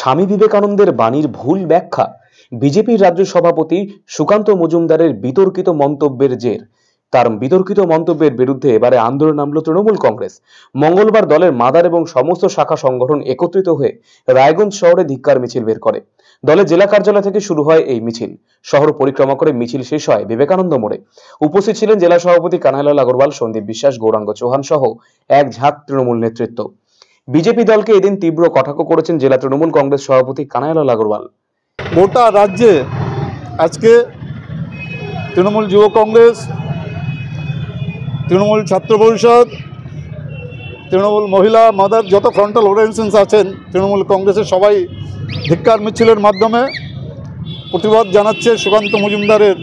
স্বামী বিবেকানন্দের বাণীর ভুল ব্যাখ্যা, বিজেপির রাজ্য সভাপতি সুকান্ত মজুমদারের বিতর্কিত মন্তব্যের জের। তার বিতর্কিত মন্তব্যের বিরুদ্ধে এবারে আন্দোলন নামল তৃণমূল কংগ্রেস। মঙ্গলবার দলের মাদার এবং সমস্ত শাখা সংগঠন একত্রিত হয়ে রায়গঞ্জ শহরে ধিক্কার মিছিল বের করে। দলের জেলা কার্যালয় থেকে শুরু হয় এই মিছিল। শহর পরিক্রমা করে মিছিল শেষ হয় বিবেকানন্দ মোড়ে। উপস্থিত ছিলেন জেলা সভাপতি কানাইলাল আগরওয়াল, সন্দীপ বিশ্বাস, গৌরাঙ্গ চৌহান সহ এক ঝাঁক তৃণমূল নেতৃত্ব। বিজেপি দলকে এদিন তীব্র কটাক্ষ করেছেন জেলা তৃণমূল কংগ্রেস সভাপতি কানাইলাল আগরওয়াল। গোটা রাজ্যে আজকে তৃণমূল যুব কংগ্রেস, তৃণমূল ছাত্র পরিষদ, তৃণমূল মহিলা মাদার, যত ফ্রন্টাল অর্গানাইজেশনস আছেন তৃণমূল কংগ্রেসের সবাই ধিক্কার মিছিলের মাধ্যমে প্রতিবাদ জানাচ্ছে সুকান্ত মজুমদারের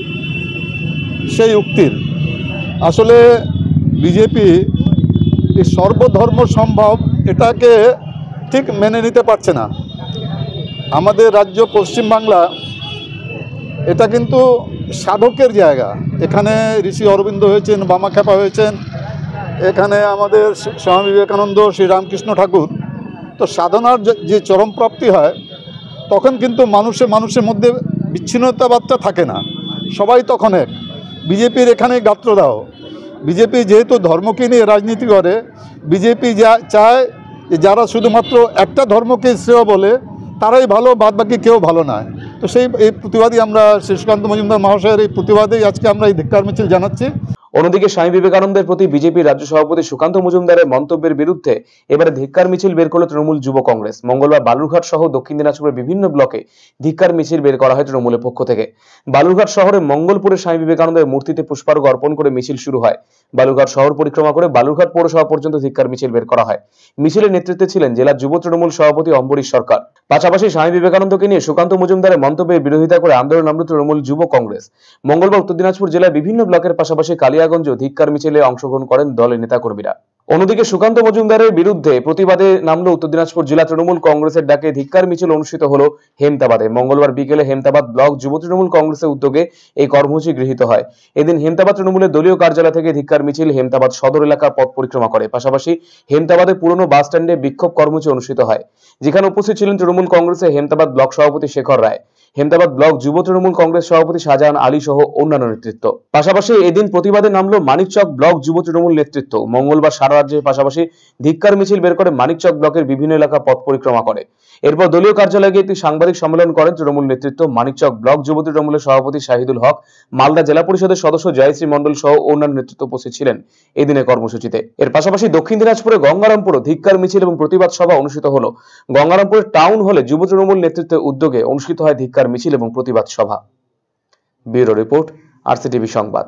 সেই উক্তির। আসলে বিজেপি এই সর্বধর্ম সম্ভব এটাকে ঠিক মেনে নিতে পারছে না। আমাদের রাজ্য পশ্চিমবাংলা এটা কিন্তু সাধকের জায়গা। এখানে ঋষি অরবিন্দ হয়েছেন, বামাখ্যাপা হয়েছেন, এখানে আমাদের স্বামী বিবেকানন্দ, শ্রী রামকৃষ্ণ ঠাকুর। তো সাধনার যে চরম প্রাপ্তি হয় তখন কিন্তু মানুষের মধ্যে বিচ্ছিন্নতাবাদটা থাকে না, সবাই তখন এক। বিজেপির এখানে গাত্রদাহ। বিজেপি যেহেতু ধর্মকে নিয়ে রাজনীতি করে, বিজেপি চায় যে যারা শুধুমাত্র একটা ধর্মকে শ্রেয় বলে তারাই ভালো, বাদবাকি কেউ ভালো নয়। তো এই প্রতিবাদী আমরা সুকান্ত মজুমদার মহাশয়ের এই প্রতিবাদেই আজকে আমরা এই ধিক্কার মিছিল জানাচ্ছি। অন্যদিকে স্বামী বিবেকানন্দের প্রতি বিজেপির রাজ্য সভাপতি সুকান্ত মজুমদারের মন্তব্যের বিরুদ্ধে এবারে ধিক্কার মিছিল বের করল তৃণমূল যুব কংগ্রেস। মঙ্গলবার বালুরঘাট সহ দক্ষিণ দিনাজপুরের বিভিন্ন ব্লকে ধিক্কার মিছিল বের করা হয় তৃণমূলের পক্ষ থেকে। বালুরঘাট শহরে মঙ্গলপুরে স্বামী বিবেকানন্দের মূর্তিতে পুষ্পার্ঘ্য অর্পণ করে মিছিল শুরু হয়। বালুরঘাট শহর পরিক্রমা করে বালুরঘাট পৌরসভা পর্যন্ত ধিক্কার মিছিল বের করা হয়। মিছিলের নেতৃত্বে ছিলেন জেলা যুব তৃণমূল সভাপতি অম্বরীশ সরকার। পাশাপাশি স্বামী বিবেকানন্দকে নিয়ে সুকান্ত মজুমদারের মন্তব্যের বিরোধিতা করে আন্দোলন নামল তৃণমূল যুব কংগ্রেস। মঙ্গলবার উত্তর দিনাজপুর জেলার বিভিন্ন ব্লকের পাশাপাশি কালিয়াগঞ্জ ধিক্কার মিছিলে অংশগ্রহণ করেন দলের নেতাকর্মীরা। অন্যদিকে সুকান্ত মজুমদারের বিরুদ্ধে প্রতিবাদে নামল উত্তর দিনাজপুর জেলা তৃণমূল কংগ্রেসের ডাকে ধিক্কার মিছিল অনুষ্ঠিত হলো হেমতাবাদে। মঙ্গলবার বিকেলে হেমতাবাদ ব্লক যুব তৃণমূল কংগ্রেসের উদ্যোগে এই কর্মসূচি গৃহীত হয়। এদিন হেমতাবাদ তৃণমূলের দলীয় কার্যালয় থেকে ধিক্কার মিছিল হেমতাবাদ সদর এলাকার পথ পরিক্রমা করে। পাশাপাশি হেমতাবাদের পুরনো বাস স্ট্যান্ডে বিক্ষোভ কর্মসূচি অনুষ্ঠিত হয়, যেখানে উপস্থিত ছিলেন তৃণমূল কংগ্রেসের হেমতাবাদ ব্লক সভাপতি শেখর রায়, হেমতাবাদ ব্লক যুব তৃণমূল কংগ্রেস সভাপতি শাহজাহান আলী সহ অন্যান্য নেতৃত্ব। পাশাপাশি এদিন প্রতিবাদে নামলো মানিকচক ব্লক যুব তৃণমূল নেতৃত্ব। মঙ্গলবার সারা রাজ্যের পাশাপাশি ধিক্কার মিছিল বের করে মানিকচক ব্লকের বিভিন্ন এলাকা পথ পরিক্রমা করে। এরপর দলীয় কার্যালয়ে গিয়ে একটি সাংবাদিক সম্মেলন করেন তৃণমূল নেতৃত্ব। মানিকচক ব্লক যুব তৃণমূলের সভাপতি শাহিদুল হক, মালদা জেলা পরিষদের সদস্য জয়শ্রী মন্ডল সহ অন্যান্য নেতৃত্ব উপস্থিত ছিলেন এদিনের কর্মসূচিতে। এর পাশাপাশি দক্ষিণ দিনাজপুরে গঙ্গারামপুরে ধিক্কার মিছিল এবং প্রতিবাদ সভা অনুষ্ঠিত হলো। গঙ্গারামপুরের টাউন হলে যুব তৃণমূল নেতৃত্বের উদ্যোগে অনুষ্ঠিত হয় ধিক্কার মিছিল এবং প্রতিবাদ সভা। ব্যুরো রিপোর্ট, আরসিটিভি সংবাদ।